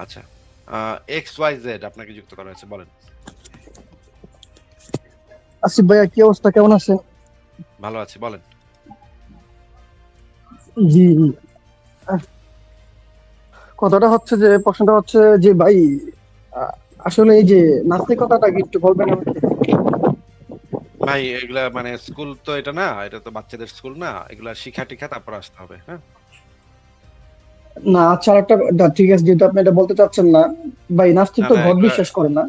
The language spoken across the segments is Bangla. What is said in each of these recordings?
আচ্ছা। XYZ আপনাকে যুক্ত করা হয়েছে, বলেন। আসিফ ভাইয়া, কি অবস্থা, কেমন আছেন? ভালো আছি, বলেন। জি জি। আহ, কথাটা হচ্ছে যে, প্রশ্নটা হচ্ছে যে ভাই, আহ, আসলে এই যে নাস্তিকতাটা কি একটু বলবেন আমাকে? ভাই এগুলা মানে স্কুল তো এটা না, এটা তো বাচ্চাদের স্কুল না, এগুলা শিখা টিখা তারপর আসতে হবে, হ্যাঁ। না আচ্ছা, আরেকটা না, ঠিক আছে, যেহেতু আপনি এটা বলতে চাচ্ছেন না, ভাই নাস্তিক না তো না, ঘট এগুলা বিশ্বাস করে না,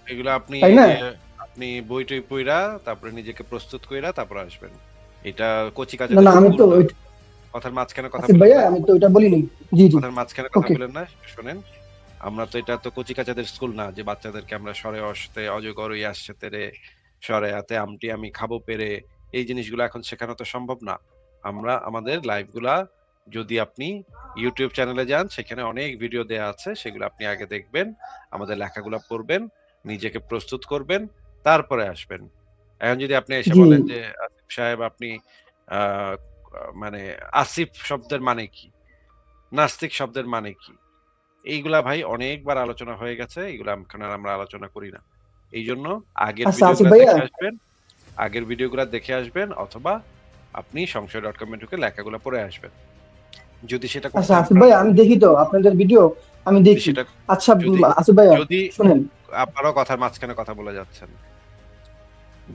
এগুলা আপনি তাই এই না? যে আপনি বই টই পইরা তারপরে নিজেকে প্রস্তুত কইরা তারপর আসবেন। এটা কচি না কাচাদের না, আমি স্কুল তো না। কথার মাঝখানে কথা আসিফ বলেন ভাইয়া, না। আমি তো এটা বলিনি। জি জি। কথার মাঝখানে কথা ওকে। বলেন না, শোনেন। আমরা তো এটা তো কচি কাচাদের স্কুল না যে বাচ্চাদেরকে আমরা স্বরে অস্তে অজগর ওই আসছে তেরে স্বরে হাতে আমটি আমি খাবো পেরে এই জিনিসগুলো এখন শেখানো তো সম্ভব না। আমরা আমাদের লাইভ গুলা, যদি আপনি ইউটিউব চ্যানেলে যান সেখানে অনেক ভিডিও দেয়া আছে, সেগুলো আপনি আগে দেখবেন, আমাদের লেখাগুলো পড়বেন, নিজেকে প্রস্তুত করবেন, তারপরে আসবেন। এখন যদি আপনি এসে জি। বলেন যে আসিফ সাহেব আপনি আহ মানে আসিফ শব্দের মানে কি, নাস্তিক শব্দের মানে কি, এইগুলা ভাই অনেকবার আলোচনা হয়ে গেছে, এগুলা এখন আর আমরা আলোচনা করি না। এই জন্য আগের আচ্ছা আসিফ ভিডিওগুলা ভাইয়া। দেখে আসবেন, আগের ভিডিওগুলা দেখে আসবেন, অথবা আপনি সংশয়.com এ ঢুকে লেখাগুলো পড়ে আসবেন। যদি সেটা করতে আচ্ছা আসিফ আপনার, ভাইয়া, আমি দেখি তো আপনাদের ভিডিও, আমি যদি দেখি। সেটা আচ্ছা যদি আসিফ ভাইয়া, যদি শুনেন। আপনারও কথার মাঝখানে কথা বলে যাচ্ছেন,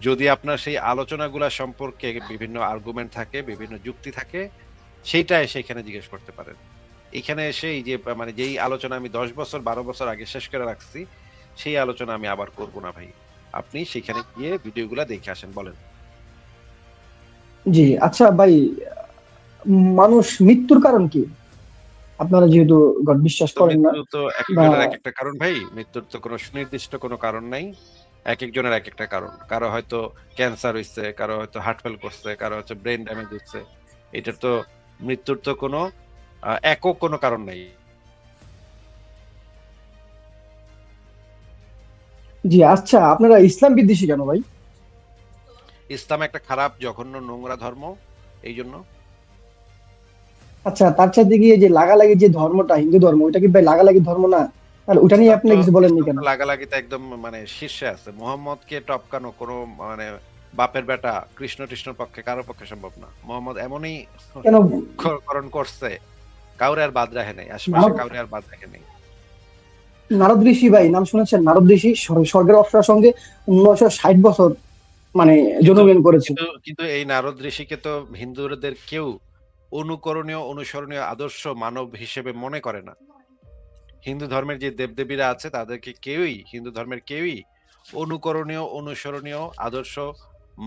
যদি আপনার সেই আলোচনাগুলা সম্পর্কে বিভিন্ন আর্গুমেন্ট থাকে, বিভিন্ন যুক্তি থাকে, সেইটা এসে এখানে জিজ্ঞেস করতে পারেন। এখানে এসে এই যে মানে যেই আলোচনা আমি 10 বছর 12 বছর আগে শেষ করে রাখছি, সেই আলোচনা আমি আবার করব না ভাই। আপনি সেখানে গিয়ে ভিডিওগুলা দেখে আসেন, বলেন। জি আচ্ছা ভাই, মানুষ মৃত্যুর কারণ কি? আপনারা যেহেতু গড বিশ্বাস তো করেন না, মৃত্যু তো বা একেকজনের একেকটা কারণ ভাই। মৃত্যুর তো কোনো সুনির্দিষ্ট কোনো কারণ নাই। একেকজনের একেকটা কারণ। কারো হয়তো ক্যান্সার হইছে, কারো হয়তো হার্ট ফেল করছে, কারো হচ্ছে ব্রেইন ড্যামেজ হচ্ছে। এটার তো মৃত্যুর তো কোনো একক কোনো কারণ নাই। জি আচ্ছা, আপনারা ইসলাম বিদ্বেষী কেন ভাই? ইসলাম একটা খারাপ, জঘন্য, নোংরা ধর্ম। এইজন্য আচ্ছা, তার চাইতে গিয়ে যে লাগালাগি যে ধর্মটা, হিন্দু ধর্ম, ওইটা কি ভাই লাগালাগি ধর্ম না? তাহলে ওটা নিয়ে ইসলাম আপনি তো কিছু বলেননি ইসলাম কেন? তো লাগালাগিতে একদম মানে শীর্ষে আছে। মুহাম্মদকে টপকানো কোনো মানে বাপের বেটা কৃষ্ণ টিষ্ণর পক্ষে কারো পক্ষে সম্ভব না। মুহাম্মদ এমনই কেন? করণ করছে, কাউরে আর বাদ রাখে নাই, আশেপাশে নারদ কাউরে আর বাদ রাখে নাই। নারদ ঋষি ভাই, নাম শুনেছেন? নারদ ঋষি স্বর্গের অপ্সরার সঙ্গে 960 বছর মানে কিন্তু জন্মগ্রহণ করেছে। কিন্তু কিন্তু এই নারদ ঋষিকে তো হিন্দুদের কেউ অনুকরণীয় অনুসরণীয় আদর্শ মানব হিসেবে মনে করে না। হিন্দু ধর্মের যে দেবদেবীরা আছে তাদেরকে কেউই, হিন্দু ধর্মের কেউই অনুকরণীয় অনুসরণীয় আদর্শ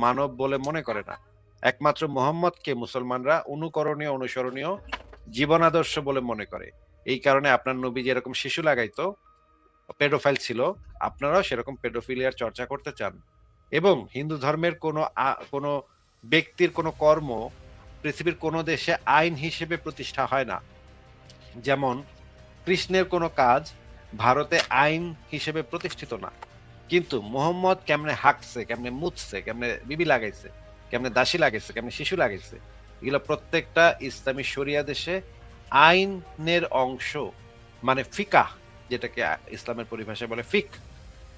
মানব বলে মনে করে না। একমাত্র মোহাম্মদকে মুসলমানরা অনুকরণীয় অনুসরণীয় জীবন আদর্শ বলে মনে করে। এই কারণে আপনার নবী যেরকম শিশু লাগাইতো, পেডোফাইল ছিল, আপনারাও সেরকম পেডোফিলিয়ার চর্চা করতে চান। এবং হিন্দু ধর্মের কোনো ব্যক্তির কোনো কর্ম পৃথিবীর কোনো দেশে আইন হিসেবে প্রতিষ্ঠা হয় না। যেমন কৃষ্ণের কোনো কাজ ভারতে আইন হিসেবে প্রতিষ্ঠিত না। কিন্তু মোহাম্মদ কেমনে হাঁকছে, কেমনে মুছছে, কেমনে বিবি লাগাইছে, কেমনে দাসী লাগাইছে, কেমনে শিশু লাগাইছে, এগুলো প্রত্যেকটা ইসলামী শরিয়া দেশে আইনের অংশ। মানে ফিকাহ, যেটাকে ইসলামের পরিভাষায় বলে ফিক,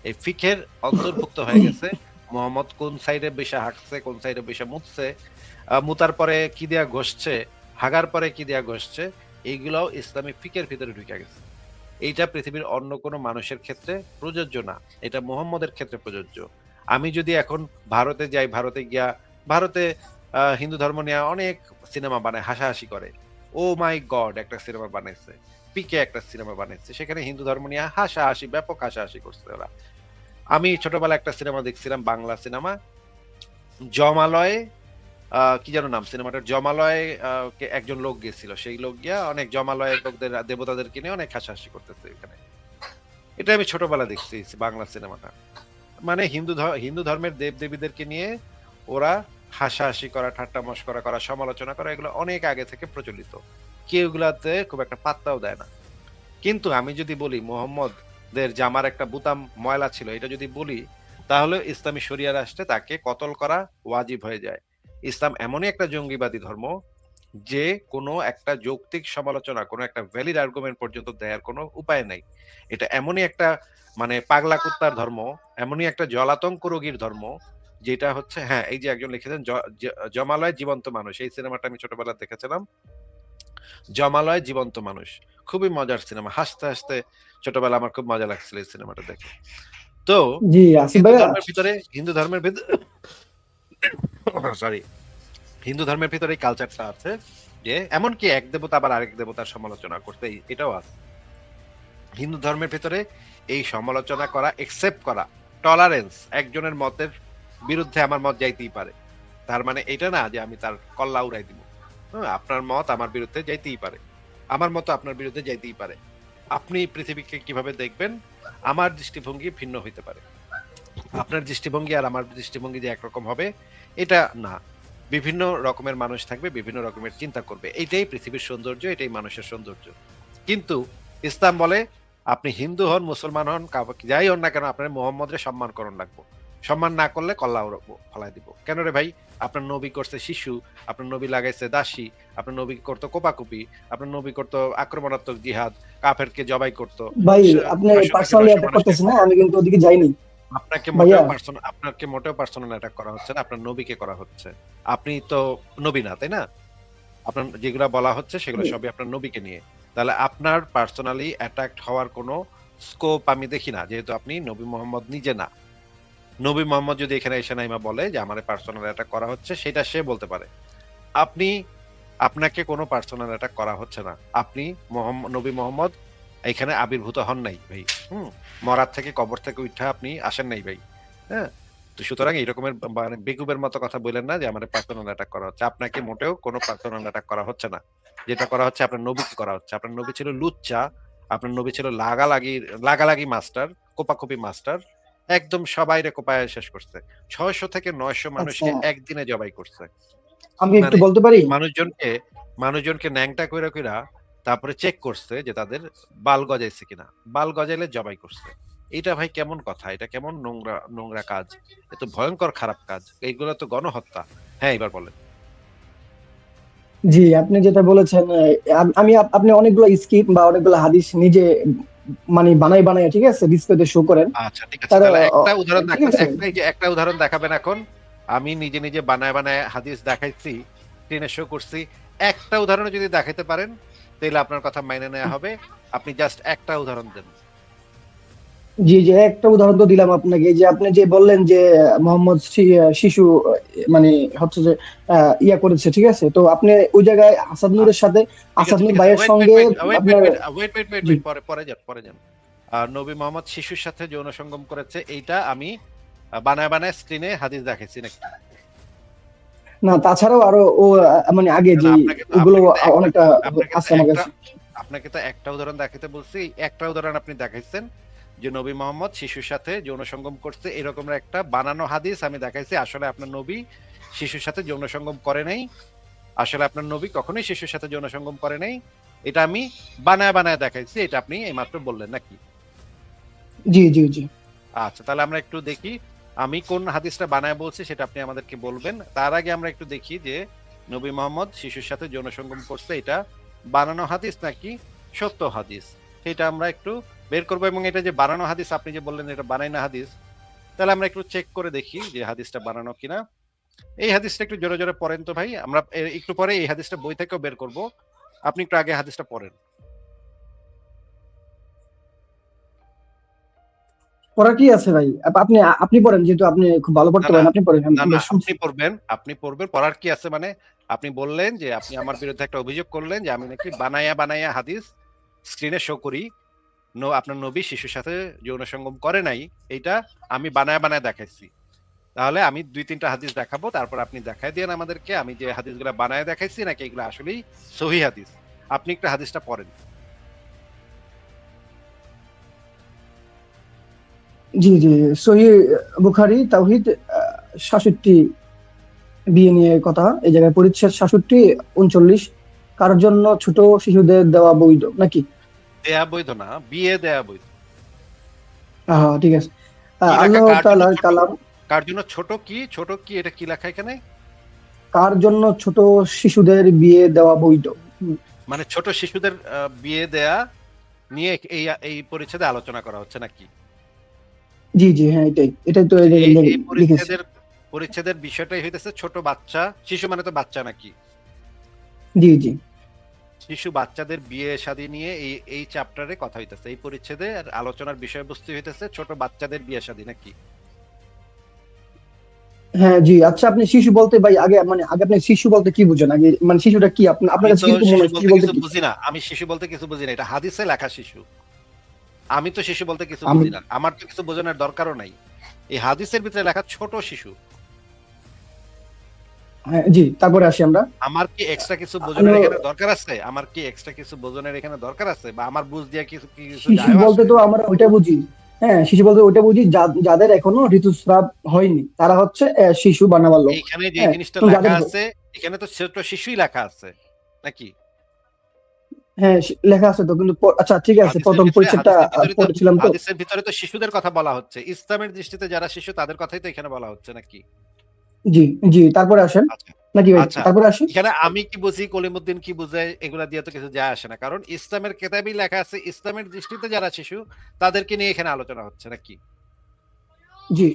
এই ফিকের অন্তর্ভুক্ত হয়ে গেছে। মোহাম্মদ কোন সাইডে বৈশা হাঁকছে, কোন সাইডে বৈশা মুছছে, মুতার পরে কি দিয়া ঘষছে, হাগার পরে কি দিয়া ঘষছে, এইগুলাও ইসলামিক ফিকের ভিতরে ঢুকে গেছে। এইটা পৃথিবীর অন্য কোনো মানুষের ক্ষেত্রে প্রযোজ্য না, এটা মোহাম্মদের ক্ষেত্রে প্রযোজ্য। আমি যদি এখন ভারতে যাই, ভারতে গিয়া ভারতে হিন্দু ধর্ম নিয়ে অনেক সিনেমা বানায়, হাসাহাসি করে, ও মাই গড একটা সিনেমা বানাইছে, পিকে একটা সিনেমা বানাইছে, সেখানে হিন্দু ধর্ম নিয়ে হাসাহাসি, ব্যাপক হাসাহাসি করছে ওরা। আমি ছোটবেলায় একটা সিনেমা দেখছিলাম, বাংলা সিনেমা, জমালয়, কি যেন নাম সিনেমাটার, জমালয় একজন লোক গেছিল, সেই লোক গিয়া অনেক জমালয়ের লোকদের দেবতাদেরকে নিয়ে অনেক হাসাহাসি করতেছে এখানে। এটা আমি ছোটবেলা দেখছি বাংলা সিনেমাটা। মানে হিন্দু ধর্মের দেব দেবীদেরকে নিয়ে ওরা হাসাহাসি করা, ঠাট্টা মশকরা করা, সমালোচনা করা, এগুলো অনেক আগে থেকে প্রচলিত। কেউ এগুলাতে খুব একটা পাত্তাও দেয় না। কিন্তু আমি যদি বলি মোহাম্মদের জামার একটা বুতাম ময়লা ছিল, এটা যদি বলি, তাহলে ইসলামী শরিয়া রাষ্ট্রে তাকে কতল করা ওয়াজিব হয়ে যায়। ইসলাম এমনই একটা জঙ্গিবাদী ধর্ম যে কোনো একটা যৌক্তিক সমালোচনা, কোনো একটা ভ্যালিড আর্গুমেন্ট পর্যন্ত দেয়ার কোনো উপায় নাই। এটা এমনই একটা মানে পাগলা কুত্তার ধর্ম, এমনই একটা জলাতঙ্ক রোগীর ধর্ম, যেটা হচ্ছে হ্যাঁ, এই যে একজন লিখেছেন জমালয় জীবন্ত মানুষ। এই সিনেমাটা আমি ছোটবেলায় দেখেছিলাম। জমালয় জীবন্ত মানুষ। খুবই মজার সিনেমা। হাসতে, হাসতে ছোটবেলায় আমার খুব মজা লাগছিল এই সিনেমাটা দেখে। তো জি আসিফ ভাইয়া। হিন্দু ধর্মের ভিতরে সরি, হিন্দু ধর্মের ভিতরে এই কালচারটা আছে যে এমনকি এক দেবতা আবার আরেক দেবতার সমালোচনা করতে এটাও আছে। হিন্দু ধর্মের ভিতরে এই সমালোচনা করা, একসেপ্ট করা, টলারেন্স, একজনের মতের বিরুদ্ধে আমার মত যাইতেই পারে। তার মানে এটা না যে আমি তার কল্লা উড়াই দিব। হ্যাঁ, আপনার মত আমার বিরুদ্ধে যাইতেই পারে। আমার মত আপনার বিরুদ্ধে যাইতেই পারে। আপনি পৃথিবীকে কিভাবে দেখবেন, আমার দৃষ্টিভঙ্গি ভিন্ন হইতে পারে। আপনার দৃষ্টিভঙ্গি আর আমার দৃষ্টিভঙ্গি যে একরকম হবে এটা না। বিভিন্ন রকমের মানুষ থাকবে, বিভিন্ন রকমের চিন্তা করবে। এইটাই পৃথিবীর সৌন্দর্য, এটাই মানুষের সৌন্দর্য। কিন্তু ইসলাম বলে আপনি হিন্দু হন, মুসলমান হন, যাই হন না কেন আপনার মোহাম্মদের সম্মান করণ লাগবো। সম্মান না করলে কল্লা ফলাই দিব। কেন রে ভাই? আপনার নবী করছে শিশু, আপনার নবী লাগাইছে দাসী, আপনার নবী করতো কোপাকুপি, আপনার নবী করতো আক্রমণাত্মক জিহাদ, কাফেরকে জবাই করতো, ভাই আপনি 900 থেকে পার্সোনালি 900 অ্যাটাক মানুষকে করতেছেন না, আমি কিন্তু ওদিকে যাইনি ভাইয়া। আপনাকে মোটেও পার্সোনাল অ্যাটাক করা হচ্ছে না, আপনার নবীকে করা হচ্ছে। আপনি তো নবী না, তাই না? আপনার যেগুলা বলা হচ্ছে সেগুলো সবই আপনার নবীকে নিয়ে। তাহলে আপনার পার্সোনালি অ্যাটাক হওয়ার কোনো স্কোপ আমি দেখি না, যেহেতু আপনি নবী মোহাম্মদ নিজে না। নবী মোহাম্মদ যদি এখানে এসে নাইমা বলে যে আমার পার্সোনাল অ্যাটাক করা হচ্ছে, সেটা সে বলতে পারে। আপনি আপনাকে কোনো পার্সোনাল অ্যাটাক করা হচ্ছে না। আপনি নবী মোহাম্মদ এখানে আবির্ভূত হন নাই ভাই। মরার থেকে, কবর থেকে উঠা আপনি আসেন নাই ভাই। হ্যাঁ? তো সুতরাং এরকমের মানে বেকুবের মতো কথা বললেন না যে আমার পার্সোনাল অ্যাটাক করা হচ্ছে। আপনাকে মোটেও কোনো পার্সোনাল অ্যাটাক করা হচ্ছে না। যেটা করা হচ্ছে আপনার নবীকে করা হচ্ছে। আপনার নবী ছিল লুচ্চা, আপনার নবী ছিল লাগালাগি মাস্টার, কোপাকুপি মাস্টার। একদম সবাইরে কোপায় শেষ করছে। ৬০০ থেকে ৯০০ আচ্ছা, মানুষকে একদিনে জবাই করছে। আমি একটু মানে বলতে পারি? মানুষজনকে মানুষজনকে ন্যাংটা কইরা কইরা তারপরে চেক করছে যে তাদের বাল গজাইছে কিনা। বাল গজাইলে জবাই করছে। এটা ভাই কেমন কথা? এটা কেমন নোংরা নোংরা কাজ? এ তো ভয়ংকর খারাপ কাজ। এইগুলো তো গণহত্যা। হ্যাঁ, এবার বলেন। জি আপনি যেটা বলেছেন, আপনি অনেকগুলো স্কিপ বা অনেকগুলো হাদিস নিজে মানে বানাই বানাই, ঠিক আছে, ডিসপ্লেতে শো করেন। আচ্ছা, ঠিক আছে। তার তাহলে একটা উদাহরণ ঠিক আছে। একটা উদাহরণ দেখাবেন এখন। আমি নিজে, নিজে বানায়, বানায় হাদিস দেখাইছি, স্ক্রিনে শো করছি। একটা উদাহরণ যদি দেখাইতে পারেন, তাইলে আপনার কথা মাইনে নেয়া হবে। আপনি জাস্ট একটা উদাহরণ দেন। জি জি, একটা উদাহরণ তো দিলাম আপনাকে। এই যে আপনি যে বললেন যে মোহাম্মদ শিশু মানে হচ্ছে যে ইয়া করেছে, ঠিক আছে, তো আপনি ওই জায়গায় আসাদ নূরের আচ্ছা। সাথে, ঠিক আসাদ আছে, নূর ঠিক আছে। ভাইয়ের ওয়েট, ওয়েট, সঙ্গে ওয়েট, ওয়েট, ওয়েট, আপনার। ওয়েট, ওয়েট, ওয়েট, ওয়েট, জি ওয়েট, পরে যান, পরে যান। নবী মোহাম্মদ শিশুর সাথে যৌন সঙ্গম করেছে, এইটা আমি বানায়, বানায় স্ক্রিনে হাদিস দেখাইছি নাকি? না, তাছাড়াও আরো ও মানে আগে না, যে না, ওগুলো আপনাকে তো একটা অনেকটা আপনাকে তো আছে আমার একটা কাছে। আপনাকে তো একটা উদাহরণ দেখাইতে বলছি। এই একটা উদাহরণ আপনি দেখাইছেন যে নবী মোহাম্মদ শিশুর সাথে যৌন সঙ্গম করছে, এরকম একটা বানানো হাদিস আমি দেখাইছি। আসলে আপনার নবী শিশুর সাথে যৌন সঙ্গম করে নাই। আসলে আপনার নবী কখনোই শিশুর সাথে যৌন সঙ্গম করে নাই। এটা আমি বানায়, বানায় দেখাইছি। এটা আপনি এইমাত্র বললেন নাকি? জি জি জি। আচ্ছা, তাহলে আমরা একটু দেখি আমি কোন হাদিসটা বানায় বলছি সেটা আপনি আমাদেরকে বলবেন। তার আগে আমরা একটু দেখি যে নবী মোহাম্মদ শিশুর সাথে যৌন সঙ্গম করছে, এটা বানানো হাদিস নাকি সত্য হাদিস, সেটা আমরা একটু বের করবো। এবং এটা যে বানানো হাদিস আপনি যে বললেন এটা বানাইনা হাদিস, তাহলে আমরা একটু চেক করে দেখি যে হাদিসটা বানানো কিনা। এই হাদিসটা একটু জোরে জোরে পড়েন তো ভাই। আমরা একটু পরে এই হাদিসটা বই থেকেও বের করব। আপনি একটু আগে হাদিসটা পড়েন। পড়ার কি আছে ভাই? আপনি আপনি পড়েন, যেহেতু আপনি খুব ভালো না, পড়তে না, পারেন, আপনি পড়েন, না, আমরা না, শুনছি। আপনি পড়বেন। পড়ার কি আছে মানে আপনি বললেন যে আপনি আমার বিরুদ্ধে একটা অভিযোগ করলেন যে আমি নাকি বানায়া, বানায়া হাদিস স্ক্রিনে শো করি। আপনার নবী শিশুর সাথে যৌন সঙ্গম করে নাই। এইটা আমি বানায়া, বানায়া দেখাইছি। তাহলে আমি ২-৩ টা হাদিস দেখাবো। তারপর আপনি দেখায় দিয়েন আমাদেরকে আমি যে হাদিসগুলা বানায়া দেখাইছি নাকি এগুলো আসলেই সহিহ হাদিস। আপনি একটু হাদিসটা পড়েন। জি জি। সহিহ বুখারী তাওহীদ ৬৭ বিয়ে নিয়ে কথা। এই জায়গায় পরিচ্ছেদ ৬৭, ৩৯। কারোর জন্য ছোট শিশুদের দেওয়া বৈধ নাকি? দেয়া বৈধ না, বিয়ে দেয়া বৈধ। ঠিক আছে। কি লেখা? আল্লাহ কার জন্য তাআলার ছোট? কালাম। কার জন্য ছোট কি? ছোট কি? এটা কি লেখা এখানে? কার জন্য ছোট শিশুদের বিয়ে দেওয়া বৈধ? মানে ছোট শিশুদের বিয়ে দেয়া নিয়ে এই পরিচ্ছেদে আলোচনা করা হচ্ছে নাকি? জি জি, হ্যাঁ, এটাই তো এই আচ্ছা, জায়গায় এই লিখেছে। পরিচ্ছেদের বিষয়টাই হইতেছে ছোট বাচ্চা, শিশু মানে তো বাচ্চা নাকি? জি জি শিশু বাচ্চাদের বিয়ে শাদী নিয়ে এই চ্যাপ্টারে কথা হইতেছে, এই পরিচ্ছেদে আলোচনার বিষয়বস্তু হইতেছে ছোট বাচ্চাদের বিয়ে শাদী নাকি? হ্যাঁ জি। আচ্ছা, আপনি শিশু বলতে ভাই আগে আপনি শিশু বলতে কি বুঝেন? আগে মানে শিশুটা কি আপনার আমি কাছে তো কিরকম মনে শিশু হয় শিশু বলতে বলতে কিছু কি? বুঝি না, আমি শিশু বলতে কিছু বুঝি না, এটা হাদিসে লেখা শিশু। আমি তো শিশু বলতে কিছু আমি বুঝি না, আমার তো কিছু বোঝানোর দরকারও নাই। এই হাদিসের ভিতরে লেখা ছোট শিশু। হ্যাঁ জি, তারপরে আসি আমরা। আমার কি এক্সট্রা কিছু আমি বোঝানোর এখানে দরকার আছে? আমার কি এক্সট্রা কিছু বোঝানোর এখানে দরকার আছে? বা আমার বুঝ দিয়া কিছু শিশু যায়ও বলতে আসে? তো আমরা ওইটা বুঝি। হ্যাঁ, শিশু বলতে ওইটা বুঝি যাদের এখনো ঋতুস্রাব হয়নি তারা হচ্ছে শিশু বা নাবালক। এইখানে যে হ্যাঁ, জিনিসটা এবং লেখা যাদের আছে, এখানে তো ছোট শিশুই লেখা আছে নাকি? হ্যাঁ লেখা আছে তো, কিন্তু আচ্ছা ঠিক আছে, হাদিসের প্রথম ভিতরে পরিচ্ছেদটা হাদিসের ভিতরে তো পড়েছিলাম তো। হাদিসের ভিতরে তো শিশুদের কথা বলা হচ্ছে। ইসলামের দৃষ্টিতে যারা শিশু তাদের কথাই তো এখানে বলা হচ্ছে নাকি? জি জি, তারপরে আসেন আচ্ছা, নাকি ভাই? আচ্ছা। তারপরে আসি। এখানে আমি কি বুঝি, কলিমুদ্দিন কি বুঝায়, এগুলা দিয়ে তো কিছু যায় আসে না। কারণ ইসলামের কেতাবেই লেখা আছে ইসলামের দৃষ্টিতে যারা শিশু তাদেরকে নিয়ে এখানে আলোচনা হচ্ছে নাকি? জি,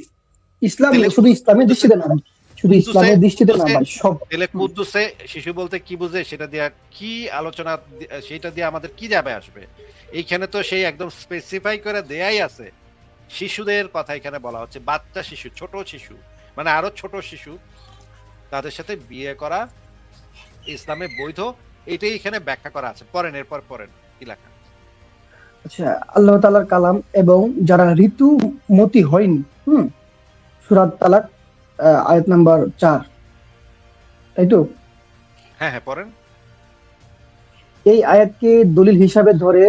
ইসলাম তাহলে শুধু ইসলামের কুদ্দুসে দৃষ্টিতে না ভাই, শুধু কুদ্দুসে ইসলামের দৃষ্টিতে না কুদ্দুসে ভাই, সব। তাহলে হুম, কুদ্দুসে শিশু বলতে কি বুঝে সেটা দিয়ে কি আলোচনা, সেটা দিয়ে আমাদের কি যাবে আসবে? এইখানে তো সেই একদম স্পেসিফাই করে দেয়াই আছে। শিশুদের কথা এখানে বলা হচ্ছে, বাচ্চা শিশু, ছোট শিশু, মানে আরো ছোট শিশু, তাদের সাথে বিয়ে করা ইসলামে বৈধ, এটাই এখানে ব্যাখ্যা করা আছে। পড়েন, এরপর পড়েন কি লেখা। আচ্ছা, আল্লাহ তাআলার কালাম এবং যারা ঋতুমতি হয়নি, সূরা তালাক আয়াত নাম্বার 4, তাই তো? হ্যাঁ হ্যাঁ, পড়েন। এই আয়াতকে দলিল হিসাবে ধরে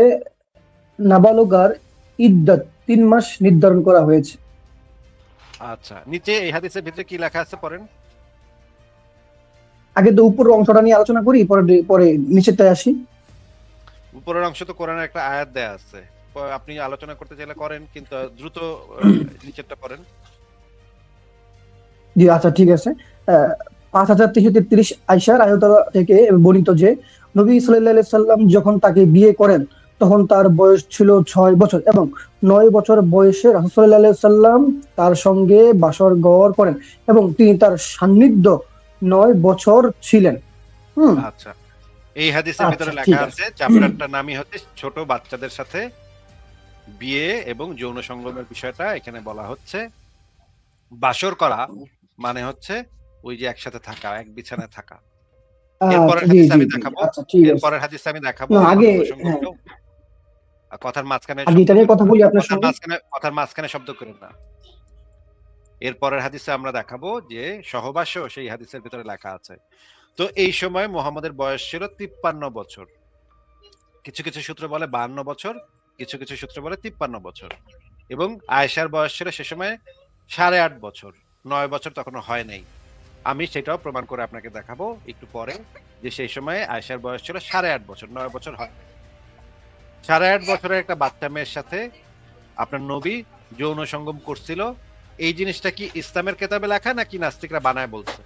নাবালগার ইদ্দত 3 মাস নির্ধারণ করা হয়েছে। আচ্ছা, নিচে এই হাদিসের ভিতরে কি লেখা আছে পড়েন। আগে তো উপরের অংশটা নিয়ে আলোচনা করি, পরে পরে নিচেরটায় আসি। উপরের অংশ তো কোরআনের একটা আয়াত দেয়া আছে, আপনি আলোচনা করতে চাইলে করেন, কিন্তু দ্রুত নিচেরটা পড়েন। জি আচ্ছা ঠিক আছে। 5333 আয়সার আয়ত থেকে বর্ণিত যে নবী সাল্লাল্লাহু আলাইহি সাল্লাম যখন তাকে বিয়ে করেন তখন তার বয়স ছিল 6 বছর, এবং 9 বছর বয়সে রাসূল সাল্লাল্লাহু আলাইহি সাল্লাম তার সঙ্গে বাসর গড় করেন এবং তিনি তার সান্নিধ্য 9 বছর ছিলেন। হুম। আচ্ছা, এই হাদিসের আচ্ছা ভিতরে লেখা ঠিক আছে। আছে, চ্যাপ্টারটার নামই হচ্ছে ছোট বাচ্চাদের সাথে বিয়ে এবং যৌন সঙ্গমের বিষয়টা এখানে বলা হচ্ছে। বাসর করা মানে হচ্ছে ওই যে একসাথে থাকা, এক বিছানায় থাকা। আচ্ছা এরপরের জি হাদিসে জি আমি জি দেখাবো, আচ্ছা ঠিক আছে। এরপরের হাদিসে আমি দেখাবো না আগে, যৌন হ্যাঁ, সঙ্গমটাও। কথার মাঝখানে আগে শব্দ এটা নিয়ে করেন কথা না, বলি আপনার সঙ্গে। কথার মাঝখানে শব্দ করেন না। এরপরের হাদিসে আমরা দেখাবো যে সহবাসও সেই হাদিসের ভিতরে লেখা আছে। তো এই সময় মুহাম্মদের বয়স ছিল 53 বছর। কিছু কিছু সূত্র বলে 52 বছর, কিছু কিছু সূত্র বলে 53 বছর। এবং আয়েশার বয়স ছিল সে সময় 8.5 বছর, 9 বছর তখনো হয় নাই। আমি সেটাও প্রমাণ করে আপনাকে দেখাবো একটু পরে, যে সেই সময় আয়েশার বয়স ছিল 8.5 বছর, 9 বছর হয়। 8.5 বছরের একটা বাচ্চা মেয়ের সাথে আপনার নবী যৌন সঙ্গম করছিল। এই জিনিসটা কি ইসলামের কেতাবে লেখা নাকি নাস্তিকরা বানায় বলছে?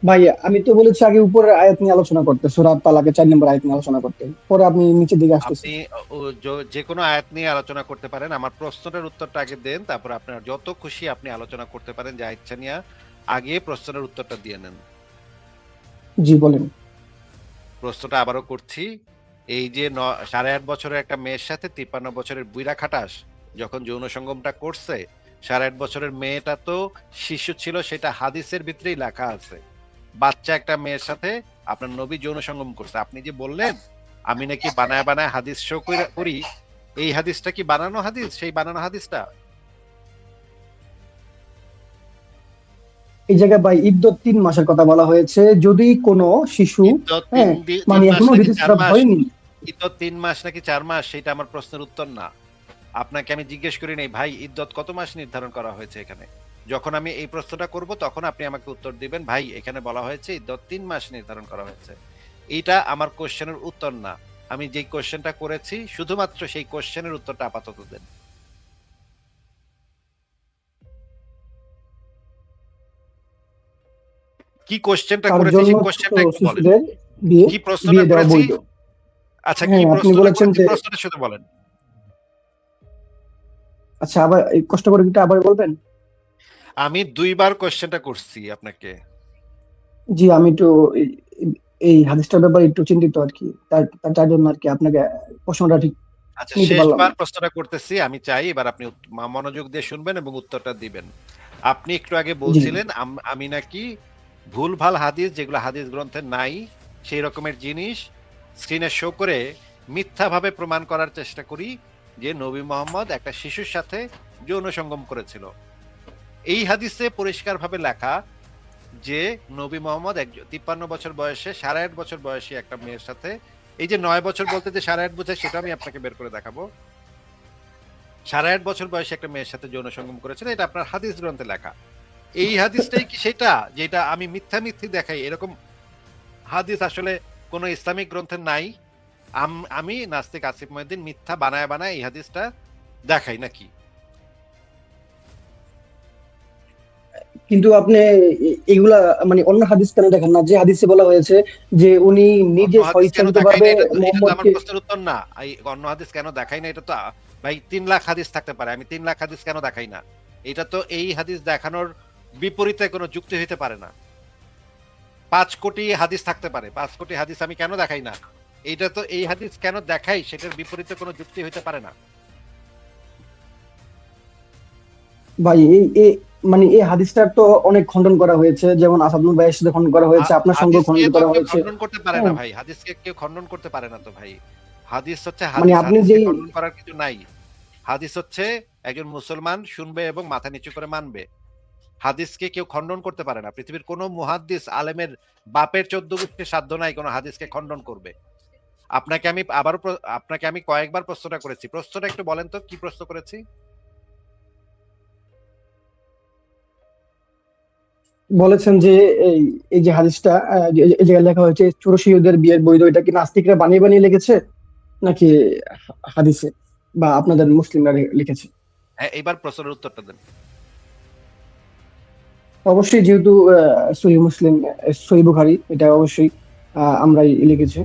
ভাই আমি তো বলেছি আগে উপরের আয়াত নিয়ে আলোচনা করতে, সূরা তালাকের 4 নম্বর আয়াত নিয়ে আলোচনা করতে, পরে আপনি নিচের দিকে আসতেছেন। আপনি যে কোনো আয়াত নিয়ে আলোচনা করতে পারেন, আমার প্রশ্নটার উত্তরটা আগে দেন, তারপর আপনার যত খুশি আপনি আলোচনা করতে পারেন, যা ইচ্ছা নিয়ে আগে প্রশ্নের উত্তরটা দিয়ে নেন। জি বলেন। প্রশ্নটা আবারও করছি। এই যে 8.5 বছরের একটা মেয়ের সাথে 53 বছরের বুইড়া খাটাস যখন যৌন সঙ্গমটা করছে, 8.5 বছরের মেয়েটা তো শিশু ছিল, সেটা হাদিসের ভিতরেই লেখা আছে। বাচ্চা একটা মেয়ের সাথে আপনার নবী যৌন সঙ্গম করছে। আপনি যে বললেন আমি নাকি বানায় বানায় হাদিস শো করি, এই হাদিসটা কি বানানো হাদিস, সেই বানানো হাদিসটা? এই জায়গায় ভাই ইদ্যত 3 মাসের কথা বলা হয়েছে, যদি কোনো শিশু, ইদ্যত হ্যাঁ, তিন মানে মাস এখনো নাকি চার ঋতুস্রাব মাস হয়নি। ইদ্যত 3 মাস নাকি 4 মাস, সেটা আমার প্রশ্নের উত্তর না। আপনাকে আমি জিজ্ঞেস করি নাই ভাই ইদ্যত কত মাস নির্ধারণ করা হয়েছে এখানে। যখন আমি এই প্রশ্নটা করব তখন আপনি আমাকে উত্তর দিবেন ভাই এখানে বলা হয়েছে ইদ্যত 3 মাস নির্ধারণ করা হয়েছে। এইটা আমার কোশ্চেনের উত্তর না। আমি যেই কোশ্চেনটা করেছি শুধুমাত্র সেই কোশ্চেনের উত্তরটা আপাতত দেন। কি কোশ্চেনটা তার করেছি জন্য সেই ছোট কোশ্চেনটা একটু বলেন। শিশুদের বিয়ে কি প্রশ্নটা বিয়ে দেওয়া করেছি? বৈধ। আচ্ছা, কি হ্যাঁ, আপনি প্রশ্নটা বলেছেন করেছি যে, প্রশ্নটা শুধু বলেন। আচ্ছা আবার এই কষ্ট করে একটু আবার বলবেন? আমি ২ বার কোশ্চেনটা করছি আপনাকে। জি, আমি একটু এই এই হাদিসটার ব্যাপারে একটু চিন্তিত আরকি। তার জন্য আরকি আপনাকে প্রশ্নটা ঠিক আচ্ছা, নিতে পারলাম শেষবার না। প্রশ্নটা করতেছি। আমি চাই এবার আপনি মনোযোগ দিয়ে শুনবেন এবং উত্তরটা দিবেন। আপনি একটু আগে জি, বলছিলেন আমি নাকি ভুলভাল হাদিস যেগুলো হাদিস গ্রন্থে নাই, সেই রকমের জিনিস স্ক্রিনে শো করে মিথ্যাভাবে প্রমাণ করার চেষ্টা করি যে নবী মোহাম্মদ একটা শিশুর সাথে যৌন সঙ্গম করেছিল। এই হাদিসে পরিষ্কারভাবে লেখা যে নবী মোহাম্মদ ৫৩ বছর বয়সে ৮.৫ বছর বয়সী একটা মেয়ের সাথে, এই যে ৯ বছর বলতে যে ৮.৫ বোঝায় সেটা আমি আপনাকে বের করে দেখাবো। ৮.৫ বছর বয়সী একটা মেয়ের সাথে যৌন সঙ্গম করেছিল, এটা আপনার হাদিস গ্রন্থে লেখা। এই হাদিসটাই কি সেটা যেটা আমি মিথ্যামিথ্যি দেখাই এরকম হাদিস আসলে কোন ইসলামিক গ্রন্থে নাই? আমি নাস্তিক আসিফ মহিউদ্দিন মিথ্যা বানায় বানায় এই হাদিসটা দেখাই নাকি? কিন্তু আপনি এগুলা মানে অন্য হাদিস কেন দেখেন না? যে হাদিসে বলা হয়েছে যে উনি অন্য নিজে হাদিস কেন দেখাই স্বইচ্ছাকৃতভাবে না এটা তো আমার মুহাম্মদকে। প্রশ্নের উত্তর না। অন্য হাদিস কেন দেখাই না এটা তো ভাই ৩ লাখ হাদিস থাকতে পারে। আমি ৩ লাখ হাদিস কেন দেখাই না? এটা তো এই হাদিস দেখানোর বিপরীতে কোন যুক্তি হইতে পারে না। ৫ কোটি হাদিস থাকতে পারে। ৫ কোটি হাদিস আমি কেন দেখাই না? এইটা তো এই হাদিস কেন দেখাই সেটার বিপরীতে কোন যুক্তি হইতে পারে না। ভাই মানে এই হাদিসটার তো অনেক খণ্ডন করা হয়েছে, যেমন আসাদুল ভাইয়ের সাথে খণ্ডন করা হয়েছে, আপনার সঙ্গেও হাদিসকে খণ্ডন তো করা কেউ হয়েছে। খণ্ডন করতে পারে না হ্যাঁ, ভাই। হাদিসকে কেউ খণ্ডন করতে পারে না তো ভাই। হাদিস হচ্ছে মানে হাদিস। আপনি হাদিসকে যেই খণ্ডন করার কিছু নাই। হাদিস হচ্ছে একজন মুসলমান শুনবে এবং মাথা নিচু করে মানবে। হাদিসকে কেউ খণ্ডন করতে পারে না। পৃথিবীর কোন মুহাদ্দিস আলেমের বাপের ১৪ গোষ্ঠীর সাধ্য নাই কোন হাদিসকে খণ্ডন করবে। আপনাকে আমি কয়েকবার প্রশ্নটা করেছি। প্রশ্নটা একটু বলেন তো কি প্রশ্ন করেছি? বলেছেন যে এই এই যে হাদিসটা এই জায়গায় লেখা হয়েছে চুরশিয়দের বিয়ের বৈধ, এটা কি নাস্তিকরা বানিয়ে বানিয়ে লিখেছে নাকি হাদিসে বা আপনাদের মুসলিমরা লিখেছে? হ্যাঁ, এইবার প্রশ্নের উত্তরটা দেন। অবশ্যই, যেহেতু সহিহ মুসলিম, সহিহ বুখারী, এটা অবশ্যই আমরাই লিখেছি।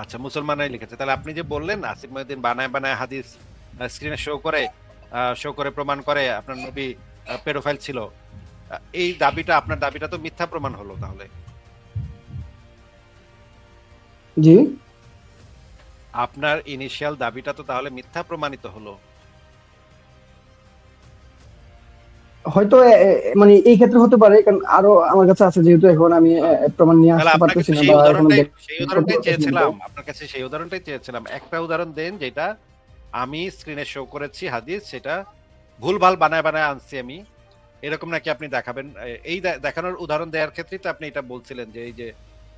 আচ্ছা, মুসলমানরাই লিখেছে। তাহলে আপনি যে বললেন আসিফ মহিউদ্দিন বানায় বানায় হাদিস স্ক্রিনে শো করে প্রমাণ করে আপনার নবী পেডোফাইল ছিল। এই দাবিটা আপনার দাবিটা তো মিথ্যা প্রমাণ হলো তাহলে। জি, আপনার ইনিশিয়াল দাবিটা তো তাহলে মিথ্যা প্রমাণিত হলো। হয়তো মানে এই ক্ষেত্রে হতে পারে, কারণ আরো আমার কাছে আছে, যেহেতু এখন আমি প্রমাণ নিয়ে তাহলে আসতে আপনার কাছে পারতেছি না বা এখনো সেই বের করতে উদাহরণটাই পারতেছি না। তো চেয়েছিলাম। আপনার কাছে সেই উদাহরণটাই চেয়েছিলাম। একটা উদাহরণ দেন যেটা আমি স্ক্রিনে শো করেছি হাদিস সেটা ভুলভাল বানায় বানায় আনছি আমি। এরকম নাকি আপনি দেখাবেন? এই দেখানোর উদাহরণ দেওয়ার ক্ষেত্রেই তো আপনি এটা বলছিলেন যে এই যে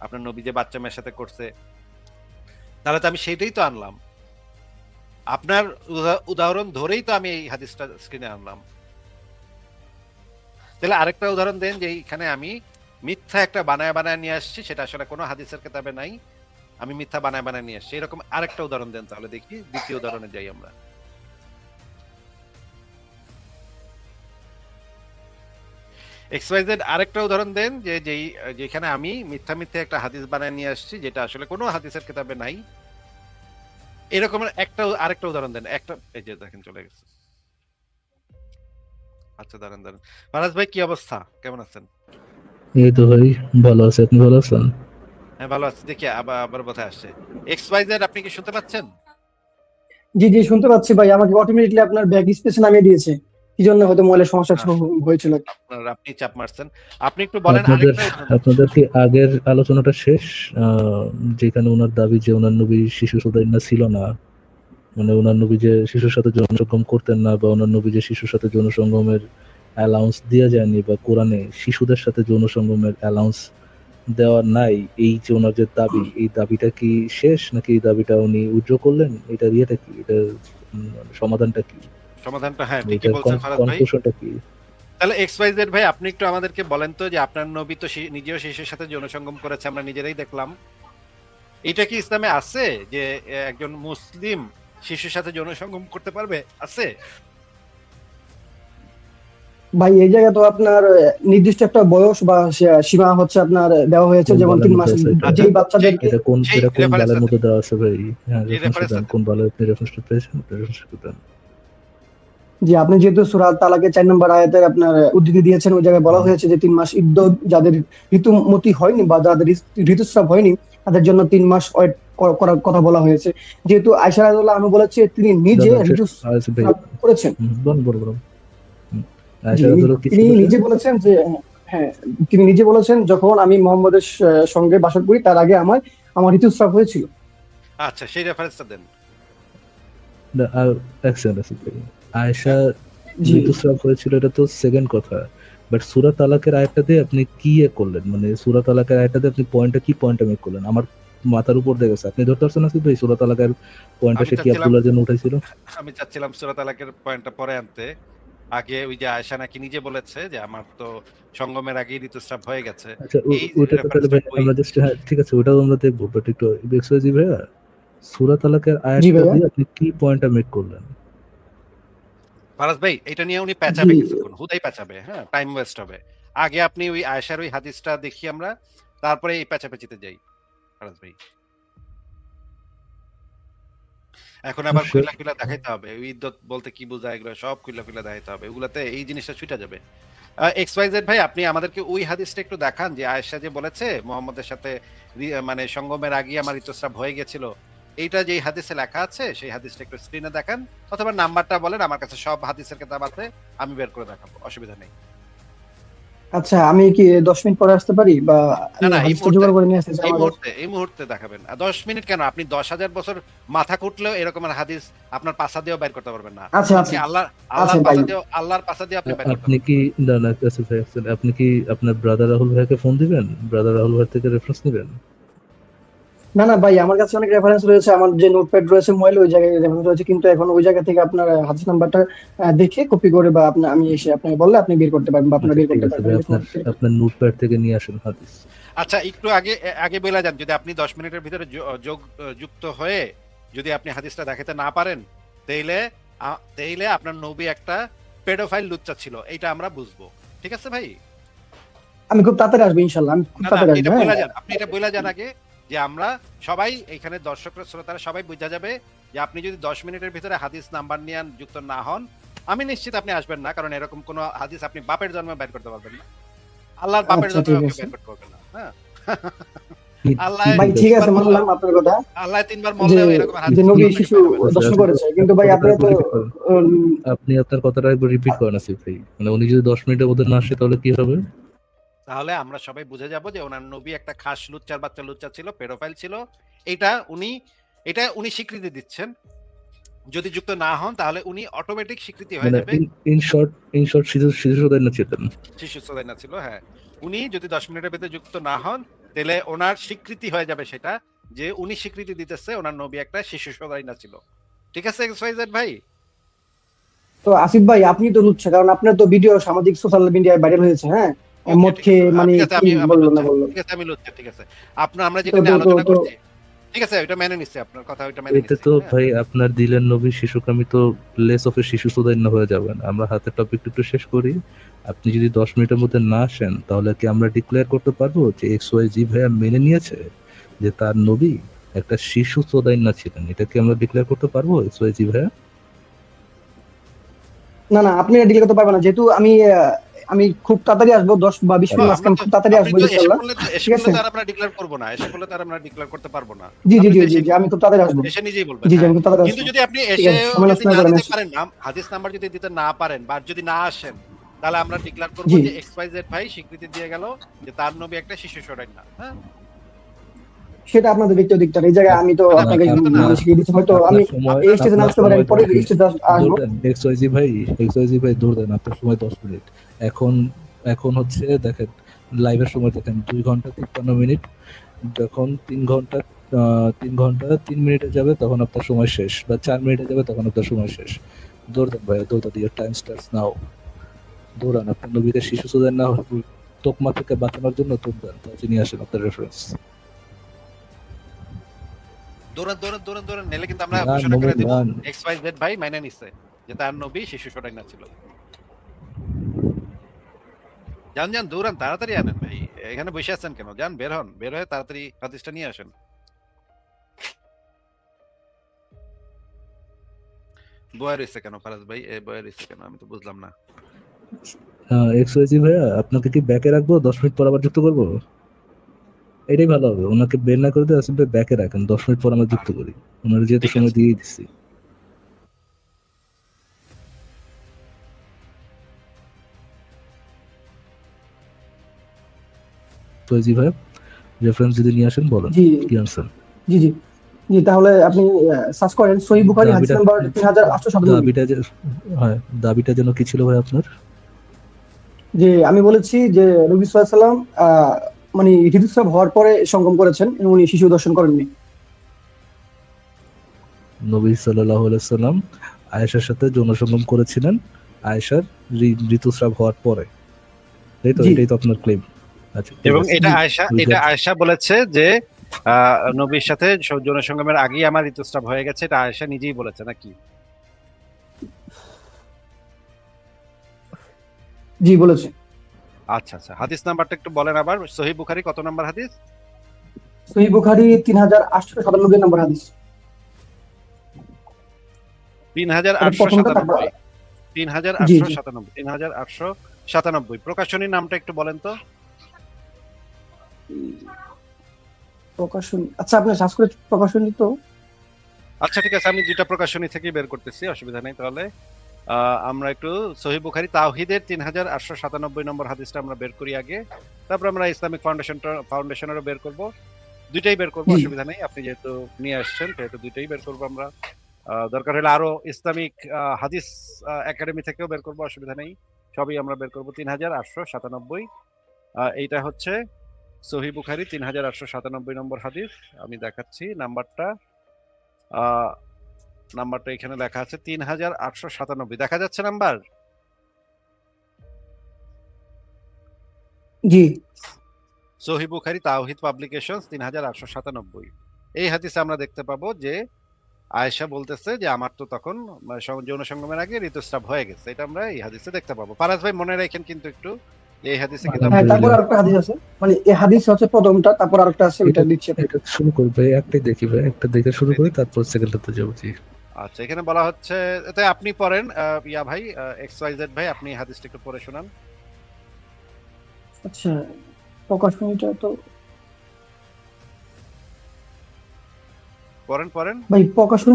আপনার নবী যে বাচ্চা মেয়ের সাথে করছে। তাহলে তো আমি সেইটাই তো আনলাম। আপনার উদাহরণ ধরেই তো আমি এই হাদিসটা স্ক্রিনে আনলাম। তাহলে আরেকটা উদাহরণ দেন যে এখানে আমি মিথ্যা একটা বানায় বানায় নিয়ে আসছি সেটা আসলে কোনো হাদিসের কিতাবে নাই। আমি মিথ্যা বানায় বানায় নিয়ে আসছি। এরকম আরেকটা উদাহরণ দেন তাহলে দেখি। দ্বিতীয় উদাহরণে যাই আমরা। XYZ আরেকটা উদাহরণ দেন যে যেখানে আমি মিথ্যা মিথ্যা একটা হাদিস বানায় নিয়ে আসছি যেটা আসলে কোনো হাদিসের কিতাবে নাই। এরকম আরেকটা উদাহরণ দেন। এই যে দেখেন চলে গেছে। আচ্ছা, দাঁড়ান। ফারাজ ভাই কি অবস্থা? কেমন আছেন? এই তো ভাই ভালো আছে, আপনি ভালো আছেন? হ্যাঁ, ভালো আছি। দেখি আবার বোধহয় আসছে। XYZ আপনি কি শুনতে পাচ্ছেন? জি জি, শুনতে পাচ্ছি ভাই। আমাকে অটোমেটিকলি আপনার ব্যাক স্পেসে নামিয়ে দিয়েছে, কি জন্য হয়তো মোবাইলের সমস্যা হ্যাঁ, হয়েছিল। আপনি চাপ মারছেন। আপনি একটু বলেন আপনাদের আরেকটা উদাহরণ দেন। আপনাদের কি আগের আলোচনাটা শেষ? যেখানে ওনার দাবি যে ওনার নবী শিশু সুদাইনা ছিল না, মানে ওনার নবী যে শিশুর সাথে যৌন সঙ্গম করতেন না, বা ওনার নবী যে শিশুর সাথে যৌন সঙ্গমের অ্যালাউন্স দেওয়া যায়নি, বা কোরআনে শিশুদের সাথে যৌন সঙ্গমের অ্যালাউন্স দেওয়া নাই, এই যে ওনার যে দাবি, এই দাবিটা কি শেষ নাকি এই দাবিটা উনি উজ্জ্ব করলেন? এটার ইয়েটা কি, এটার সমাধানটা কি, সমাধানটা হ্যাঁ, ঠিকই এটার বলছেন ফারাজ ভাই। কনক্লুশনটা কি? তাহলে XYZ ভাই আপনি একটু আমাদেরকে বলেন তো যে আপনার নবী তো নিজেও শিশুর সাথে যৌন সঙ্গম করেছে আমরা নিজেরাই দেখলাম। এটা কি ইসলামে আছে যে একজন মুসলিম শিশুর সাথে যৌন সঙ্গম করতে পারবে? আছে? ভাই এই জায়গায় তো আপনার নির্দিষ্ট একটা বয়স বা সীমা হচ্ছে আপনার দেওয়া হয়েছে, কোন যেমন বালের 3 মধ্যে মাস। আছে এটা? যেই বাচ্চাদেরকে সেই এটা কোন রেফারেন্সটা বালের দেন, মধ্যে দেওয়া আছে ভাই? হ্যাঁ, এই রেফারেন্সটা রেফারেন্সটা দেন। দেন। কোন বালে আপনি রেফারেন্সটা পেয়েছেন? আপনি রেফারেন্সটা দেন। যে আপনি যেহেতু সূরা তালাকের 4 নম্বর আয়াতের আপনার উদ্ধৃতি দিয়েছেন, ওই জায়গায় বলা হুম। হয়েছে যে 3 মাস ইদ্যত, যাদের ঋতুমতি হয়নি বা যাদের ঋতুস্রাব হয়নি তাদের জন্য 3 মাস ওয়েট করার কথা বলা হয়েছে। যেহেতু আয়েশা রাদিয়াল্লাহু আনহা বলেছে তিনি নিজে দাদা শেষ আছে ভাই। ঋতুস্রাব করেছেন। বল বল বল। হুম। জি, আয়েশা রাদিয়াল্লাহু কি তিনি ছিল সে? নিজে বলেছেন যে হ্যাঁ, তিনি নিজে বলেছেন যখন আমি মোহাম্মদের সঙ্গে বাসা করি তার আগে আমার ঋতুস্রাব হয়েছিল। আচ্ছা, সেই রেফারেন্সটা দেন। না, excellent আছে ভাই। আয়েশা হ্যাঁ? জি, ঋতুস্রাব হয়েছিল এটা তো সেকেন্ড কথা। বাট সূরা তালাকের আয়াতটা দিয়ে আপনি কি করলেন? মানে সূরা তালাকের আয়াতটা দিয়ে আপনি কি পয়েন্টটা মেক করলেন? আমার মাথার উপর দিয়ে গেছে। আপনি ধরতে পারছেন আসিফ ভাই সূরা তালাকের পয়েন্টটা আমি সে কি চাচ্ছিলাম আব্দুল্লাহর জন্য উঠাইছিল? আমি চাচ্ছিলাম সূরা তালাকের পয়েন্টটা পরে আনতে। আগে ওই যে আয়েশা নাকি নিজে বলেছে যে আমার তো সঙ্গমের আগেই ঋতুস্রাব হয়ে গেছে। আচ্ছা, এই ওইটা তো তাহলে রেফারেন্সটা ভাই কই? আমরা জাস্ট, হ্যাঁ ঠিক আছে, ওটাও আমরা দেখবো। বাট একটু এক্সওয়াইজি ভাইয়া, সূরা তালাকের জি আয়াতটা ভাইয়া। দিয়ে আপনি কি পয়েন্টটা মেক করলেন? ফারাজ ভাই, এটা নিয়ে উনি জি, পেঁচাবে কিছুক্ষণ, হুদাই পেঁচাবে, হ্যাঁ? টাইম ওয়েস্ট হবে। আগে আপনি ওই আয়েশার ওই হাদিসটা দেখি আমরা, তারপরে এই পেঁচাপেচিতে যাই। ফারাজ ভাই। এখন আবার শিওর। খুইলা, খুইলা দেখাইতে হবে। ওই ইদ্যত বলতে কি বোঝায় এগুলো সব খুইলা, খুইলা দেখাইতে হবে। ওগুলাতে এই জিনিসটা ছুইটা যাবে। XYZ ভাই, আপনি আমাদেরকে ওই হাদিসটা একটু দেখান যে আয়েশা যে বলেছে মুহাম্মদের সাথে মানে সঙ্গমের আগেই আমার ঋতুস্রাব হয়ে গেছিল। এইটা যেই হাদিসে লেখা আছে সেই হাদিসটা একটু স্ক্রিনে দেখান, অথবা নাম্বারটা বলেন, আমার কাছে সব হাদিসের কিতাব আছে, আমি বের করে দেখাবো। অসুবিধা নেই। আচ্ছা আমি কি 10 মিনিট পরে আসতে পারি, বা না, না, হাদিসটা জোগাড় করে নিয়ে আসতে চাই আমাদের? এই মুহূর্তে দেখাবেন। 10 মিনিট কেন? আপনি 10,000 বছর মাথা কুটলেও এরকমের হাদিস আপনার পাছা দিয়েও বের করতে পারবেন না। আচ্ছা এমনকি আচ্ছা আচ্ছা আল্লাহর ভাই। পাছা দিয়েও আপনি বের করতে আপনি পারবেন কি, না। না না আসিফ ভাই, আপনি কি আপনার ব্রাদার রাহুল ভাইকে ফোন দিবেন? ব্রাদার রাহুল ভাই থেকে রেফারেন্স নেবেন? না না ভাই, আমার কাছে অনেক রেফারেন্স রয়েছে, আমার যে নোটপ্যাড রয়েছে মোবাইলে ওই জায়গায় রেফারেন্স রয়েছে, কিন্তু এখন ওই জায়গা থেকে আপনার হাদিস নাম্বারটা দেখে কপি করে বা আপনার আমি এসে আপনাকে বললে আপনি বের করতে পারবেন বা আপনারা আচ্ছা বের ঠিক করতে আছে পারবেন ভাই, এরকম আপনার আপনার নোটপ্যাড থেকে নিয়ে আসেন হাদিস। আচ্ছা, একটু আগে বইলা যান, যদি আপনি 10 মিনিটের ভিতরে যুক্ত হয়ে যদি আপনি হাদিসটা দেখাতে না পারেন, তাইলে আপনার নবী একটা পেডোফাইল লুচ্চা ছিল। এইটা আমরা বুঝবো। ঠিক আছে ভাই? আমি খুব তাড়াতাড়ি আসবো ইনশাল্লাহ, আমি খুব না, না, তাড়াতাড়ি আপনি আসবো। এটা হ্যাঁ বইলা যান। আপনি এটা বইলা যান আগে, যে আমরা সবাই এখানে দর্শকরা শ্রোতারা সবাই বুঝা যাবে যে আপনি যদি 10 মিনিটের ভিতরে হাদিস নাম্বার নিয়ে যুক্ত না হন, আমি নিশ্চিত আপনি আসবেন না, কারণ এরকম কোন হাদিস আপনি বাপের জন্মে বের করতে পারবেন না। আল্লাহর বাপের আচ্ছা জন্মে ঠিক ওকে আছে বের করতে পারবেন না। হ্যাঁ? আল্লাহ ভাই, ঠিক ঠিক আছে। আছে, মানলাম আপনার কথা আল্লাহ ৩ বার যে মরলেও এরকম হাদিস নবী আপনাকে শিশু বের হবে না। আচ্ছা, দর্শন আসিফ ভাই, করেছে, কিন্তু ভাই কথাটা আপনি একবার তো রিপিট করেন। উম, আপনি আপনার কথাটা একবার রিপিট করেন আসিফ ভাই। মানে উনি যদি 10 মিনিটের মধ্যে না আসে তাহলে কি হবে? তাহলে আমরা সবাই বুঝে যাব যে ওনার নবী একটা খাস লুচ্চার বাচ্চা লুচ্চা ছিল, পেডোফাইল ছিল। এটা উনি এটা উনি স্বীকৃতি দিচ্ছেন। যদি যুক্ত না হন তাহলে উনি অটোমেটিক স্বীকৃতি হয়ে মানে যাবে ইন শর্ট শিশু শিশু সদয় না ছিলেন। শিশু শ্রোতা ছিল। হ্যাঁ, উনি যদি 10 মিনিটের ভিতরে যুক্ত না হন, তাহলে ওনার স্বীকৃতি হয়ে যাবে সেটা, যে উনি স্বীকৃতি দিতেছে ওনার নবী একটা শিশু সদাই না ছিল। ঠিক আছে XYZ ভাই? তো আসিফ ভাই আপনি তো লুচ্ছা, কারণ আপনার তো ভিডিও সামাজিক সোশ্যাল মিডিয়ায় ভাইরাল হয়েছে। হ্যাঁ, ওকে, মদ ঠিক আছে। খেয়ে মানে ঠিক আছে, কি আমি বললো না লুচ্চা। বললো। ঠিক আছে, আমি লুচ্চা। ঠিক আছে। আমরা তো যেটা নিয়ে তো তো আলোচনা তো করছি, ঠিক আছে, ওইটা মেনে নিচ্ছি, আপনার কথা ওইটা মেনে এতে নিচ্ছি। তো হ্যাঁ? ভাই আপনার দিলের নবী শিশুকামী তো লেস অফ এ শিশু সদাইন্য হয়ে যাবেন। আমরা হাতের টপিকটা একটু শেষ করি। আপনি যদি 10 মিনিটের মধ্যে না আসেন তাহলে কি আমরা ডিক্লেয়ার করতে পারবো যে XYZ ভাইয়া মেনে নিয়েছে যে তার নবী একটা শিশু সদাইন্য ছিলেন? এটা কি আমরা ডিক্লেয়ার করতে পারবো XYZ ভাইয়া? না না, আপনি ডিল করতে পারবেন না, যেহেতু আমি খুব তাড়াতাড়ি আসবো, 10 বা 20 মিনিট আমরা মাঝখানে তো খুব তাড়াতাড়ি আপনি আসবো তো ইনশাল্লাহ। এসে ঠিক পড়লে আছে, তো আর আমরা ডিক্লেয়ার করব না। এসে পড়লে তো আর আমরা ডিক্লেয়ার করতে পারবো না। জি জি আপনি জি তো জি জি, আমি খুব তাড়াতাড়ি আসবো। এসে নিজেই বলবেন। জি জি, হ্যাঁ। আমি খুব তাড়াতাড়ি কিন্তু আসবো। যদি আপনি ঠিক এসে আছে, সময় নষ্ট না না করে আমি দিতে আসছি। পারেন, হাদিস নাম্বার যদি দিতে না পারেন বা যদি না আসেন, তাহলে আমরা ডিক্লেয়ার করব জি, যে XYZ ভাই স্বীকৃতি দিয়ে গেল যে তার নবী একটা শিশু সরাই না। হ্যাঁ? সেটা আপনাদের ব্যক্তিগত দিকটা, এই জায়গায় আমি তো মানে আপনাকে ব্যক্তিগত না। মানে শিখিয়ে দিচ্ছি, হয়তো আমি আপনার সময় এই স্টেজে না আসতে পারি, আমি পরে এই স্টেজে আসবো। দৌড় দেন XYZ ভাই দৌড় দেন। আপনার সময় 10 মিনিট। এখন এখন হচ্ছে দেখেন, লাইভের সময় দেখেন 2 ঘন্টা 53 মিনিট। যখন 3 ঘন্টা 3 মিনিটে যাবে তখন আপনার সময় শেষ, বা 4 মিনিটে যাবে তখন আপনার সময় শেষ। দৌড় দেন ভাই, দৌড় দিয়ে টাইম স্টার্টস নাও। দৌড়ান, আপনার নবীকে শিশু সুদান না তোকমা থেকে বাঁচানোর জন্য দৌড় দেন। তাহলে নিয়ে আসেন আপনার রেফারেন্স। দৌড়ান, নাহলে কিন্তু আমরা রান ঘোষণা করে মোমেন্ট দিব রান। XYZ ভাই মাইনে নিছে যে তার নবী শিশু সরাই না ছিল। যান যান, দৌড়ান, তাড়াতাড়ি আনেন ভাই। এখানে বসে আছেন কেন? যান, বের হন, বের হয়ে তাড়াতাড়ি হাদিসটা নিয়ে আসেন। বয়া রয়েছে কেন ফারাজ ভাই? বয়া রয়েছে কেন আমি তো বুঝলাম না। এক্সওয়াইজি ভাইয়া, আপনাকে কি ব্যাকে রাখবো, 10 মিনিট পর আবার যুক্ত করবো? এটাই ভালো হবে, ওনাকে বের না করে দিয়ে আসলে ব্যাকে রাখেন, 10 মিনিট পর আমরা যুক্ত করি, ওনার যেহেতু ঠিক সময় আছে। দিয়েই দিচ্ছি। এক্সওয়াইজি ভাইয়া, রেফারেন্স যদি নিয়ে আসেন বলেন জি কি আনসার। জি জি জি, তাহলে আপনি সার্চ করেন সহিহ বুখারী হাদিস দাবিটা নাম্বার 3897। দাবিটা যে হয়, দাবিটা যেন কি ছিল ভাই আপনার? যে আমি বলেছি যে নবী সাল্লাল্লাহু আলাইহি সাল্লাম মানে ঋতুস্রাব হওয়ার পরে সঙ্গম করেছেন, উনি শিশু দর্শন করেননি। নবী সাল্লাল্লাহু আলাইহি সাল্লাম আয়েশার সাথে যৌন সঙ্গম করেছিলেন আয়েশার ঋতুস্রাব হওয়ার পরে, তাই তো? জি এটাই তো আপনার ক্লেম। আচ্ছা ঠিক এবং আছে, জি এটা আয়েশা বলেছে যে নবীর সাথে যৌন সঙ্গমের আগেই আমার ঋতুস্রাব হয়ে গেছে, এটা আয়েশা নিজেই বলেছে নাকি? জি বলেছে। আচ্ছা আচ্ছা, হাদিস নাম্বারটা একটু বলেন আবার। সহিহ বুখারী কত নাম্বার হাদিস? সহিহ বুখারী 3897 নম্বর হাদিস। এটা প্রথমটা, তারপর 3897। জি জি 3897 প্রকাশনীর নামটা একটু বলেন তো। প্রকাশনী, আচ্ছা আপনি সার্চ করে প্রকাশনী তো। আচ্ছা ঠিক আছে, আমি দুইটা প্রকাশনী থেকেই বের করতেছি, অসুবিধা নেই। তাহলে আমরা একটু সহিহ বুখারী তাওহীদের 3897 নম্বর হাদিসটা আমরা বের করি আগে, তারপর আমরা ইসলামিক ফাউন্ডেশনেরও বের করব। দুইটাই বের করব, জি অসুবিধা নেই। আপনি যেহেতু নিয়ে আসছেন সেহেতু দুইটাই বের করব আমরা। দরকার হলে আরো ইসলামিক হাদিস একাডেমি থেকেও বের করব, অসুবিধা নেই। সবই আমরা বের করব। 3897, এইটা হচ্ছে সহিহ বুখারী 3897 নম্বর হাদিস। আমি দেখাচ্ছি নাম্বারটা। নাম্বারটা এখানে লেখা আছে 3897, দেখা যাচ্ছে নাম্বার? জি সহিহ বুখারী তাওহীদ পাবলিকেশনস 3897। এই হাদিসে আমরা দেখতে পাবো যে আয়েশা বলতেছে যে আমার তো তখন যৌন সঙ্গমের আগে ঋতুস্রাব হয়ে গেছে, এটা আমরা এই হাদিসে দেখতে পাবো। ফারাজ ভাই মনে রাখেন কিন্তু একটু, এই হাদিসে কিন্তু হ্যাঁ, তারপর আলহামদুলিল্লাহ। আরেকটা হাদিস আছে, মানে এই হাদিস হচ্ছে প্রথমটা, তারপর আরেকটা আছে, ওইটা এটা দিচ্ছি আপনাকে। এটা শুরু করি ভাই, একটাই দেখি ভাই, একটা দেখে শুরু করি, তারপর সেকেন্ডটাতে যাবো। জি আচ্ছা, এখানে বলা হচ্ছে, এতে আপনি পড়েন ইয়া ভাই, এক্স ওয়াই জেড ভাই, আপনি হাদিসটা একটু পড়ে শোনান। আচ্ছা, প্রকাশনীটা তো পড়েন পড়েন। ভাই প্রকাশনী,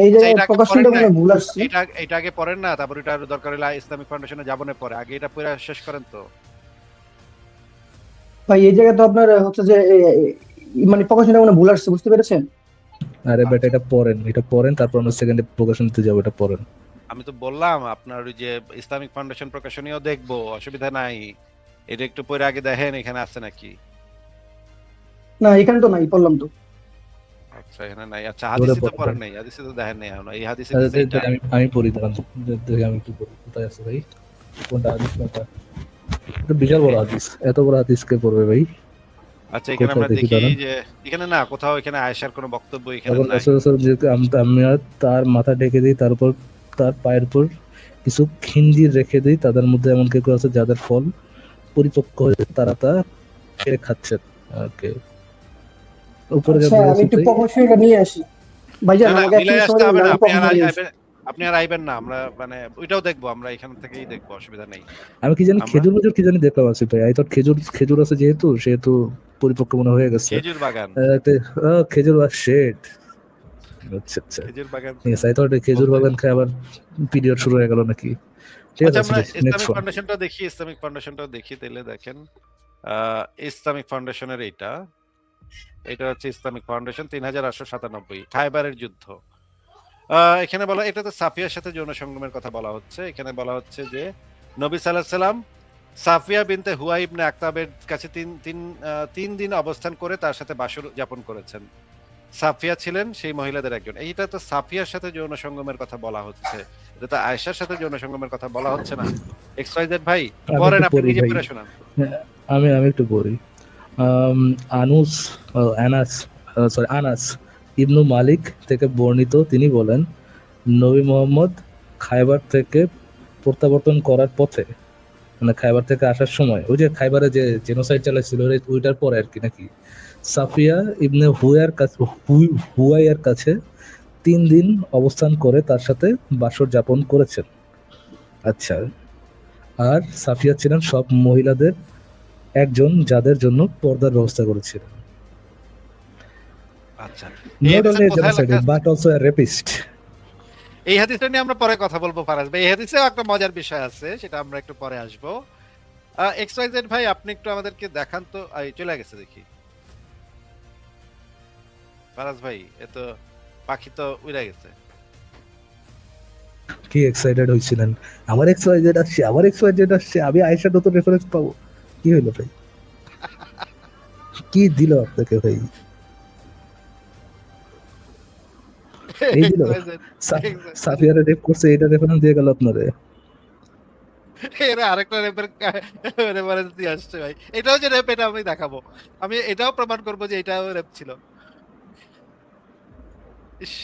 এই আচ্ছা, জায়গায় এটা আগে পড়েন প্রকাশনীটা না, মানে ভুল আসছে। এটা আগে পড়েন না, তারপর এটা দরকার হলে ইসলামিক ফাউন্ডেশনে যাবনে পরে, আগে এটা পড়ে শেষ করেন তো। ভাই এই জায়গায় তো আপনার হচ্ছে যে মানে প্রকাশনীটা মানে ভুল আসছে, বুঝতে পেরেছেন? আরে বেটা, আচ্ছা, এটা পড়েন তারপর আমরা সেকেন্ডে প্রকাশনীতে যাবো, এটা পড়েন। আমি তো বললাম আপনার ওই যে ইসলামিক ফাউন্ডেশন প্রকাশনীও দেখবো, অসুবিধা নাই। এটা একটু পরে আগে দেখেন এখানে আছে নাকি। না, এখানে তো নাই, পড়লাম তো। আচ্ছা, এখানে নাই। আচ্ছা, ধরে হাদিসে তো পড়েন পড়েন ভাই। নাই, হাদিসে তো দেখেন নাই এখনো। এই হাদিসে আরে দিছে এটা। আমি পড়ি, দাঁড়ান, দেখি আমি একটু পড়ি, কোথায় আছে ভাই, কোনটা হাদিস কোনটা? এটা বিশাল বড় হাদিস, এত বড় হাদিস কে পড়বে ভাই? আচ্ছা, এখানে কোথায় আমরা দেখি, দেখি দাঁড়ান। যে এখানে না কোথাও, এখানে আয়েশার কোনো বক্তব্য এখানে তারপর নাই। রাসূল যেহেতু আমরা তার মাথা ঢেকে দিই, তারপর তার পায়ের উপর কিছু খিঞ্জির রেখে দিই, তাদের মধ্যে এমন কেউ কেউ আছে যাদের ফল পরিপক্ক হয়ে তারা তা পেরে খাচ্ছেন। ওকে, উপরে যা আচ্ছা, আমি বলেছি একটু তাই। প্রকাশনীটা নিয়ে আসি। ভাইজান না না, আমাকে এক মিলাই মিনিট আসতে সময় হবে দিবেন, না, আমি প্রকাশনীটা নিয়ে আসি। আপনি আর আইবেন না, আমরা মানে ওইটাও দেখবো, আমরা এখান থেকেই দেখবো, অসুবিধা নেই। আমি কি জানি আমরা খেজুর কি জানি দেখলাম আছে ভাই, আই থট খেজুর খেজুর আছে, যেহেতু সেহেতু পরিপক্ক মনে হয়ে গেছে। খেজুর বাগান, খেজুর বা শেড। আচ্ছা আচ্ছা, খেজুর বাগান ঠিক আছে, আই থট খেজুর বলতে। বাগান খায় আবার পিরিয়ড শুরু হয়ে গেল নাকি। ঠিক আচ্ছা, আছে, আমরা নেক্সট ইসলামিক ওয়ান। ফাউন্ডেশনটা দেখি, তাহলে দেখেন। ইসলামিক ফাউন্ডেশনের এইটা, এটা হচ্ছে ইসলামিক ফাউন্ডেশন 3897, খায়বারের যুদ্ধ। এখানে বলা, এটা তো সাফিয়ার সাথে যৌন সঙ্গমের কথা বলা হচ্ছে। এখানে বলা হচ্ছে যে নবী সাল্লাল্লাহু আলাইহি সাল্লাম সাফিয়া বিনতে হুয়া ইবনে আক্তাবের কাছে তিন দিন অবস্থান করে তার সাথে বাসর যাপন করেছেন। সাফিয়া ছিলেন সেই মহিলাদের একজন। এইটা তো সাফিয়ার সাথে যৌন সঙ্গমের কথা বলা হচ্ছে, এটা তো আয়েশার সাথে যৌন সঙ্গমের কথা বলা হচ্ছে না। এক্স ওয়াই জেড ভাই, আমি পড়েন, একটু আপনি পড়ি নিজে ভাই। পড়ে শোনান। হ্যাঁ, আমি একটু পড়ি। আম, আনুস আনাস আনাস ইবনু মালিক থেকে বর্ণিত, তিনি বলেন, নবী মোহাম্মদ খায়বার থেকে প্রত্যাবর্তন করার পথে মানে খাইবার থেকে আসার সময় ওই যে খাইবারে যে জেনোসাইড চালাইছিল ওইটার পরে আর কি নাকি সাফিয়া ইবনে হুয়াইয়ার কাছে 3 দিন অবস্থান করে তার সাথে বাসর যাপন করেছেন। আচ্ছা, আর সাফিয়া ছিলেন সব মহিলাদের একজন যাদের জন্য পর্দার ব্যবস্থা করেছিলেন। আচ্ছা, এই নট হাদিসে অনলি কোথায় জেনোসাইড লেখা আছে? But also a rapist. এই হাদিসটা নিয়ে আমরা পরে কথা বলবো ফারাজ ভাই। এই হাদিসেও একটা মজার বিষয় আছে, সেটা আমরা একটু পরে আসবো। XYZ ভাই, আপনি একটু আমাদেরকে দেখান তো। চলে গেছে দেখি ফারাজ ভাই, এ তো পাখি তো উড়ে গেছে। কি এক্সাইটেড হয়েছিলেন, আমার এক্সওয়াইজেড আসছে, আমার এক্সওয়াইজেড আসছে, আমি আয়েশার নতুন রেফারেন্স পাবো। কি হইলো ভাই, কি দিল আপনাকে ভাই, এই দিল XYZ সাফিয়ারে রেপ করছে এটা রেফারেন্স দিয়ে গেল আপনারে। এরা আরেকটা রেফারেন্স দিয়ে আসছে ভাই। এটাও যে রেপ, এটা আমি দেখাবো। আমি এটাও প্রমাণ করবো যে এটাও রেপ ছিল। ইস